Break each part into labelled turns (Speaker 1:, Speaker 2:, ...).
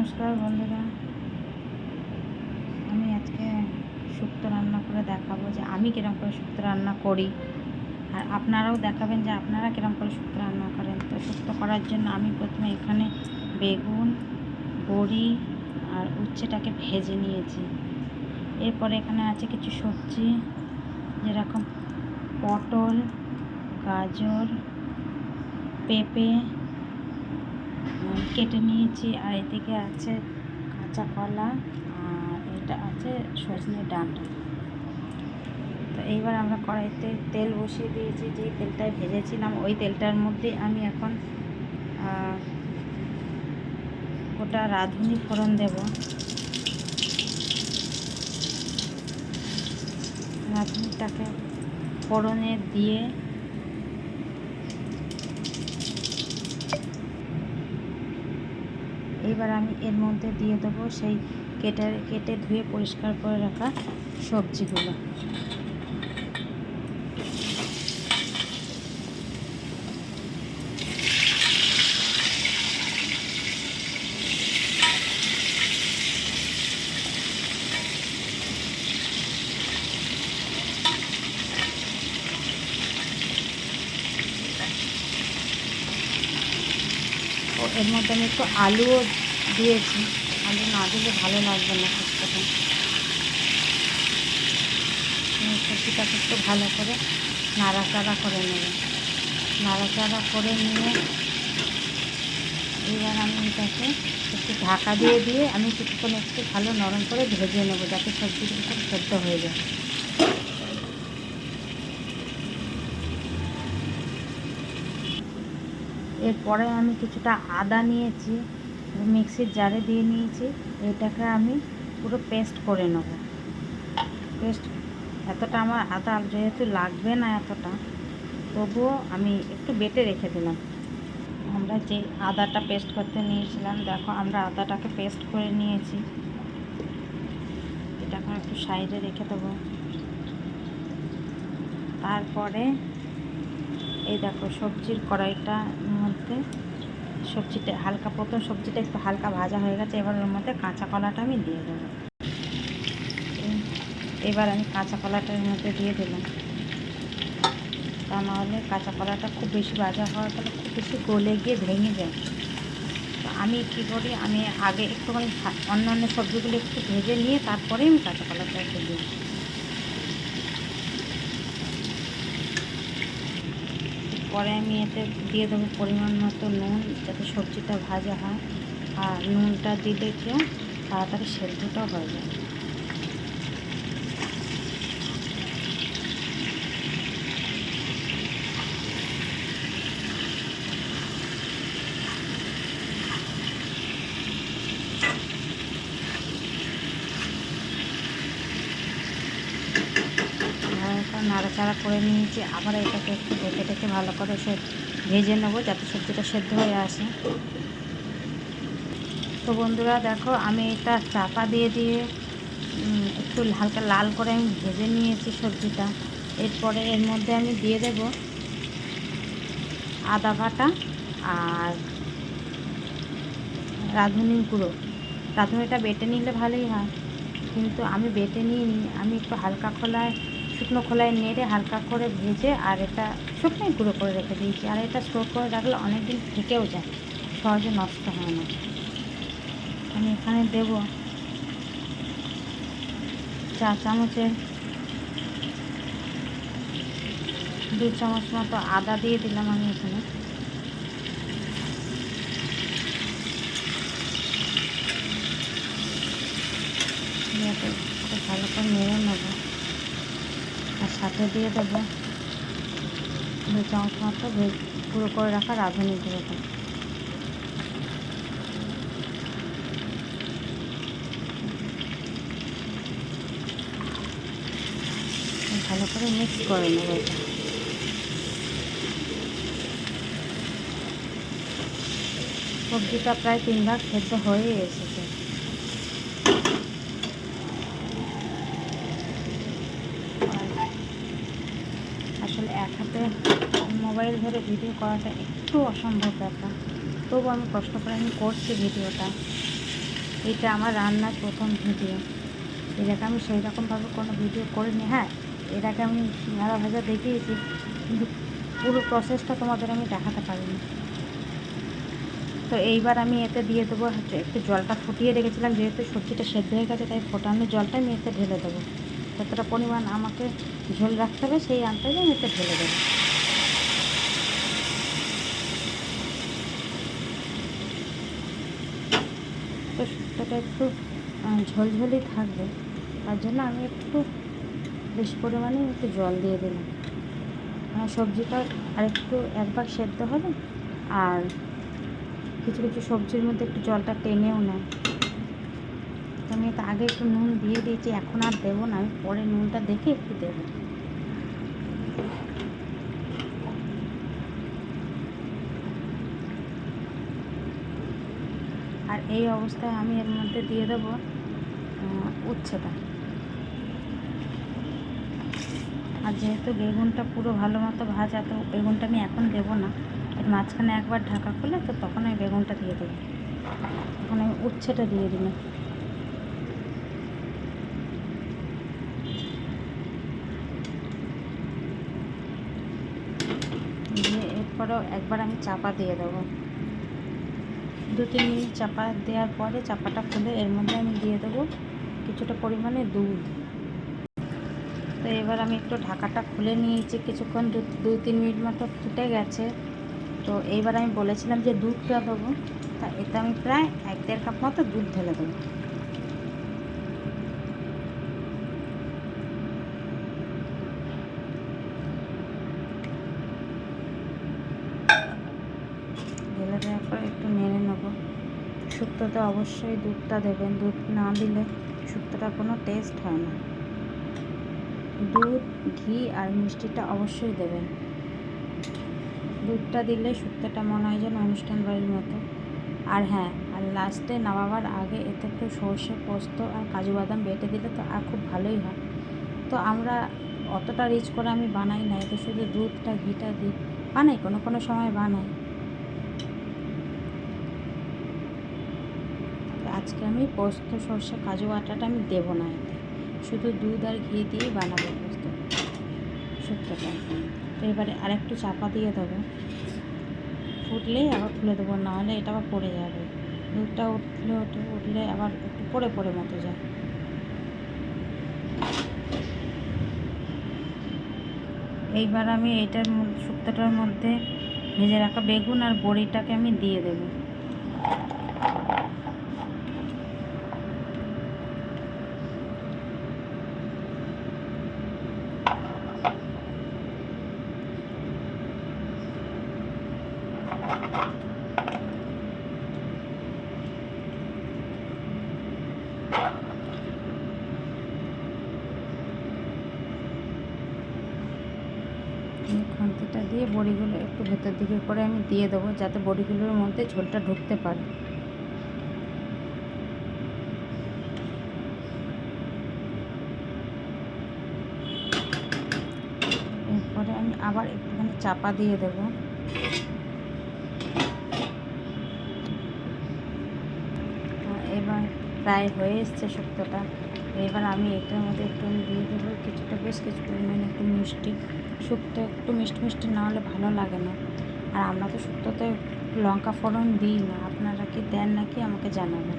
Speaker 1: নমস্কার বন্ধুরা, আমি আজকে শুক্তো রান্না করে দেখাবো যে আমি কিরকম করে শুক্তো রান্না করি, আর আপনারাও দেখাবেন যে আপনারা কিরকম করে শুক্তো রান্না করেন। তো শুক্তো করার জন্য আমি প্রথমে এখানে বেগুন, বড়ি আর উচ্ছেটাকে ভেজে নিয়েছি। এরপরে এখানে আছে কিছু সবজি, যেরকম পটল, গাজর, পেঁপে কেটে নিয়েছি, আর এদিকে আছে কাঁচা কলা, আর এটা আছে সজনে ডাঁটা। তো এইবার আমরা কড়াইতে তেল বসিয়ে দিয়েছি, যেই তেলটায় ভেজেছিলাম ওই তেলটার মধ্যে আমি এখন গোটা রাঁধুনি ফোড়ন দেব। রাঁধুনিটাকে ফোড়নে দিয়ে এবার আমি এর মধ্যে দিয়ে দেবো সেই কেটে ধুয়ে পরিষ্কার করে রাখা সবজিগুলো। এর মধ্যে আমি একটু আলুও দিয়েছি, আলু না দিলে ভালো লাগবে না শুক্তোটা। সবজিটাকে একটু ভালো করে নাড়াচাড়া করে নেব। নাড়াচাড়া করে নিয়ে এবার আমি এটাকে একটু ঢাকা দিয়ে আমি কিছুক্ষণ একটু ভালো নরম করে ভেজে নেব, যাতে সবজিটা একটু সেদ্ধ হয়ে যায়। এরপরে আমি কিছুটা আদা নিয়েছি, মিক্সির জারে দিয়ে নিয়েছি। এটাকে আমি পুরো পেস্ট করে নেব। পেস্ট এতটা আমার আদা যেহেতু লাগবে না এতটা, তবুও আমি একটু বেটে রেখে দিলাম। আমরা যে আদাটা পেস্ট করতে নিয়েছিলাম, দেখো আমরা আদাটাকে পেস্ট করে নিয়েছি। এটাকে একটু সাইডে রেখে দেবো। তারপরে এই দেখো সবজির কড়াইটার মধ্যে সবজিটা হালকা, প্রথম সবজিটা একটু হালকা ভাজা হয়ে গেছে। এবার ওর মধ্যে কাঁচা কলাটা আমি দিয়ে দেবো। এবার আমি কাঁচা কলাটার মধ্যে দিয়ে দিলাম, তা নাহলে কাঁচা কলাটা খুব বেশি ভাজা হওয়ার ফলে খুব বেশি গলে গিয়ে ভেঙে যায়। তো আমি কী করি, আমি আগে একটুখানি অন্য সবজিগুলো একটু ভেজে নিয়ে তারপরে আমি কাঁচা কলাটা একটু দিই। পরে আমি এতে দিয়ে দেবো পরিমাণ মতো নুন, যাতে সবজিটা ভাজা হয়। আর নুনটা দিলে কেউ তাড়াতাড়ি সেদ্ধটাও হয়ে যায়। নাড়াচাড়া করে নিয়েছি, আবার এটাকে একটু ঢেকে ভালো করে ভেজে নেবো, যাতে সবজিটা সেদ্ধ হয়ে আসে। তো বন্ধুরা দেখো, আমি এটা চাপা দিয়ে একটু হালকা লাল করে আমি ভেজে নিয়েছি সবজিটা। এরপরে এর মধ্যে আমি দিয়ে দেব আদা বাটা আর রাঁধুনির গুঁড়ো। রাঁধুনিটা বেটে নিলে ভালোই হয়, কিন্তু আমি বেটে নিইনি। আমি একটু হালকা শুকনো খোলায় নেড়ে হালকা করে ভেজে আর এটা শুকনোই গুঁড়ো করে রেখে দিয়েছি। আর এটা স্টোর করে রাখলে অনেক দিন থেকেও যায়, সহজে নষ্ট হয় না। আমি এখানে দেব 4 চামচের 2 চামচ মতো আদা দিয়ে দিলাম আমি এখানে। খুব ভালো করে নেড়ে নেবো, আর সাথে দিয়ে দেবো 2 চামচ মতো গুঁড়ো করে রাখা রাঁধুনি গুঁড়োটা। ভালো করে মিক্স করে নেবো এটা। সবজিটা প্রায় 3 ভাগ সেদ্ধ হয়ে এসেছে। আসলে এক হাতে মোবাইল ধরে ভিডিও করাটা একটু অসম্ভব ব্যাপার, তবু আমি কষ্ট করে করছি ভিডিওটা। এটা আমার রান্নার প্রথম ভিডিও। এর আগে আমি সেই রকমভাবে কোনো ভিডিও করিনি। হ্যাঁ, এর আগে আমি সিঙ্গারা ভাজা দেখিয়েছি, কিন্তু পুরো প্রসেসটা তোমাদের আমি দেখাতে পারিনি। তো এইবার আমি এতে দিয়ে দেবো হচ্ছে একটু জলটা ফুটিয়ে রেখেছিলাম, যেহেতু সবজিটা সেদ্ধ হয়ে গেছে তাই ফোটানো জলটা আমি এতে ঢেলে দেবো। যতটা পরিমাণ আমাকে ঝোল রাখতে হবে সেই আন্দাজে আমি এতে ঢেলে দেবো। তো শুক্তোটা একটু ঝোলঝোলই থাকবে, তার জন্য আমি একটু বেশি পরিমাণে একটু জল দিয়ে দিলাম। সবজিটা আর একটু একবার সেদ্ধ হবে, আর কিছু কিছু সবজির মধ্যে একটু জলটা টেনেও নেয়। আমি তো আগে একটু নুন দিয়ে দিয়েছি, এখন আর দেবো না, আমি পরে নুনটা দেখে একটু দেবো। আর এই অবস্থায় আমি এর মধ্যে দিয়ে দেবো উচ্ছেটা। আর যেহেতু বেগুনটা পুরো ভালো মতো ভাজা, তো বেগুনটা আমি এখন দেবো না, এর মাঝখানে একবার ঢাকা খুলে তো তখন আমি বেগুনটা দিয়ে দেবো। এখন আমি উচ্ছেটা দিয়ে দিলাম। দিয়ে এরপরেও একবার আমি চাপা দিয়ে দেবো। 2-3 মিনিট চাপা দেওয়ার পরে চাপাটা খুলে এর মধ্যে আমি দিয়ে দেবো কিছুটা পরিমাণে দুধ। তো এবার আমি একটু ঢাকাটা খুলে নিয়েছি, কিছুক্ষণ 2-3 মিনিট মতো ফুটে গেছে। তো এইবার আমি বলেছিলাম যে দুধটা দেবো, তা এতে আমি প্রায় 1-1.5 কাপ মতো দুধ ঢেলে দেবো। ঢেলে দেওয়ার পর একটু নেড়ে নেবো। শুক্তোতে অবশ্যই দুধটা দেবেন, দুধ না দিলে শুক্তোটা কোনো টেস্ট হয় না। দুধ, ঘি আর মিষ্টিটা অবশ্যই দেবেন। দুধটা দিলে শুক্তোটা মনে হয় যেন অনুষ্ঠান বাড়ির মতো। আর হ্যাঁ, আর লাস্টে নামাবার আগে এতে একটু সর্ষে, পোস্ত আর কাজু বাদাম বেটে দিলে তো আর খুব ভালোই হয়। তো আমরা অতটা রিচ করে আমি বানাই না, এতে শুধু দুধটা ঘিটা দিই, বানাই কোনো কোনো সময় বানাই। আজকে আমি পোস্ত, সর্ষে, কাজু বাটাটা আমি দেবো না, এতে শুধু দুধ আর ঘি দিয়েই বানাবো পোস্ত শুক্তোটা। তো এবারে আরেকটু চাপা দিয়ে দেবো, ফুটলেই আবার খুলে দেবো, নাহলে এটা আবার পড়ে যাবে। দুধটা উঠলে আবার একটু পড়ে পড়ে মতো যায়। এইবার আমি এটার শুক্তোটার মধ্যে ভেজে রাখা বেগুন আর বড়িটাকে আমি দিয়ে দেবো। খুন্তিটা দিয়ে বড়িগুলো একটু ভেতর দিকে করে আমি দিয়ে দেবো, যাতে বড়িগুলোর মধ্যে ঝোলটা ঢুকতে পারে। এরপরে আমি আবার একটুখানি চাপা দিয়ে দেবো। এবার প্রায় হয়ে এসছে শুক্তোটা। এবার আমি এটার মধ্যে একটু দিয়ে দেবো কিছুটা, বেশ কিছু পরিমাণে একটু মিষ্টি। শুক্তো একটু মিষ্টি মিষ্টি না হলে ভালো লাগে না। আর আমরা তো শুক্তোতে লঙ্কা ফোড়ন দিই না, আপনারা কি দেন নাকি আমাকে জানাবেন।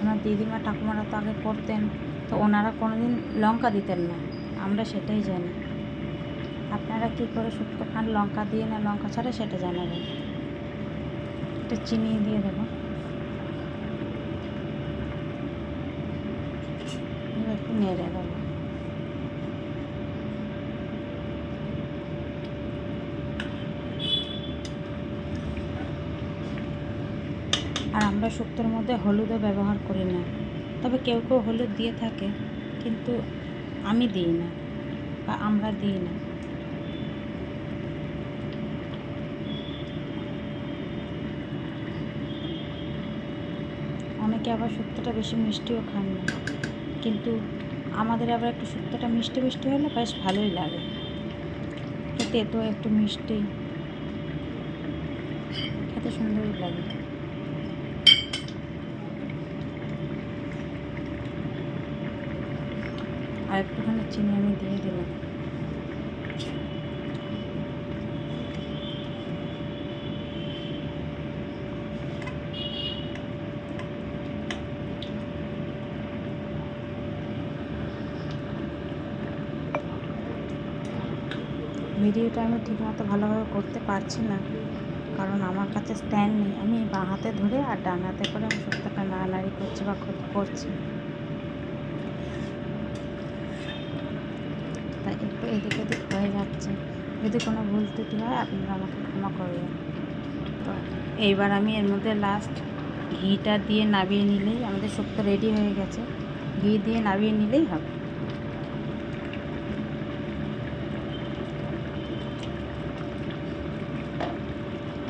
Speaker 1: আমার দিদিমা ঠাকুমারা তো আগে করতেন, তো ওনারা কোনোদিন লঙ্কা দিতেন না, আমরা সেটাই জানি। আপনারা কী করে শুক্তো খান, লঙ্কা দিয়ে না লঙ্কা ছাড়া, সেটা জানাবেন। একটু চিনি দিয়ে দেবো, একটু নেড়ে দেবো। আর আমরা শুক্তোর মধ্যে হলুদও ব্যবহার করি না, তবে কেউ কেউ হলুদ দিয়ে থাকে, কিন্তু আমি দিই না বা আমরা দিই না। অনেকে আবার শুক্তোটা বেশি মিষ্টিও খান না, কিন্তু আমাদের আবার একটু শুক্তোটা মিষ্টি মিষ্টি হলে বেশ ভালোই লাগে। তেতো একটু মিষ্টি, খেতে সুন্দরই লাগে। আর একটুখানি চিনি আমি দিয়ে দিলাম। ভিডিওটা আমি ঠিকমতো ভালোভাবে করতে পারছি না, কারণ আমার কাছে স্ট্যান্ড নেই। আমি বাঁ হাতে ধরে আর ডান হাতে করে আমি শুক্তোটা নাড়ানাড়ি করছি বা করছি, তাই একটু এদিক ওদিক হয়ে যাচ্ছে। যদি কোনো ভুল ত্রুটি হয় আপনারা আমাকে ক্ষমা করবেন। তো এইবার আমি এর মধ্যে লাস্ট ঘিটা দিয়ে নামিয়ে নিলেই আমাদের শুক্তো রেডি হয়ে গেছে। ঘি দিয়ে নামিয়ে নিলেই হবে।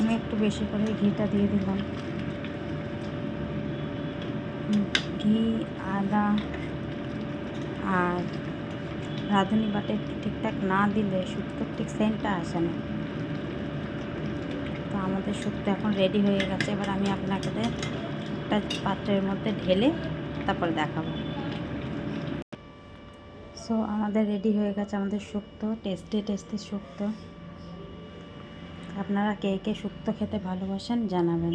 Speaker 1: আমি একটু বেশি করে ঘিটা দিয়ে দিলাম। ঘি, আদা আর রাঁধুনি বাটা একটু ঠিকঠাক না দিলে শুক্তোর ঠিক সেন্টটা আসে না। তো আমাদের শুক্তো এখন রেডি হয়ে গেছে। এবার আমি আপনাকে একটা পাত্রের মধ্যে ঢেলে তারপরে দেখাবো। সো আমাদের রেডি হয়ে গেছে আমাদের শুক্তো, টেস্টি টেস্টি শুক্তো। আপনারা কে কে শুক্তো খেতে ভালোবাসেন জানাবেন।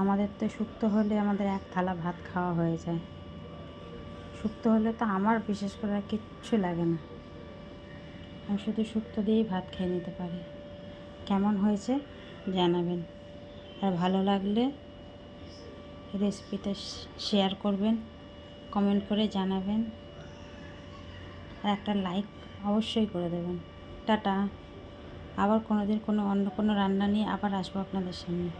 Speaker 1: আমাদের তো শুক্তো হলে আমাদের এক থালা ভাত খাওয়া হয়ে যায়। শুক্তো হলে তো আমার বিশেষ করে আর কিচ্ছু লাগে না, আমি শুধু শুক্তো দিয়েই ভাত খেয়ে নিতে পারি। কেমন হয়েছে জানাবেন, আর ভালো লাগলে রেসিপিটা শেয়ার করবেন, কমেন্ট করে জানাবেন, আর একটা লাইক অবশ্যই করে দেবেন। টাটা। আবার কোনো দিন অন্য কোনো রান্না নিয়ে আবার আসবো আপনাদের সামনে।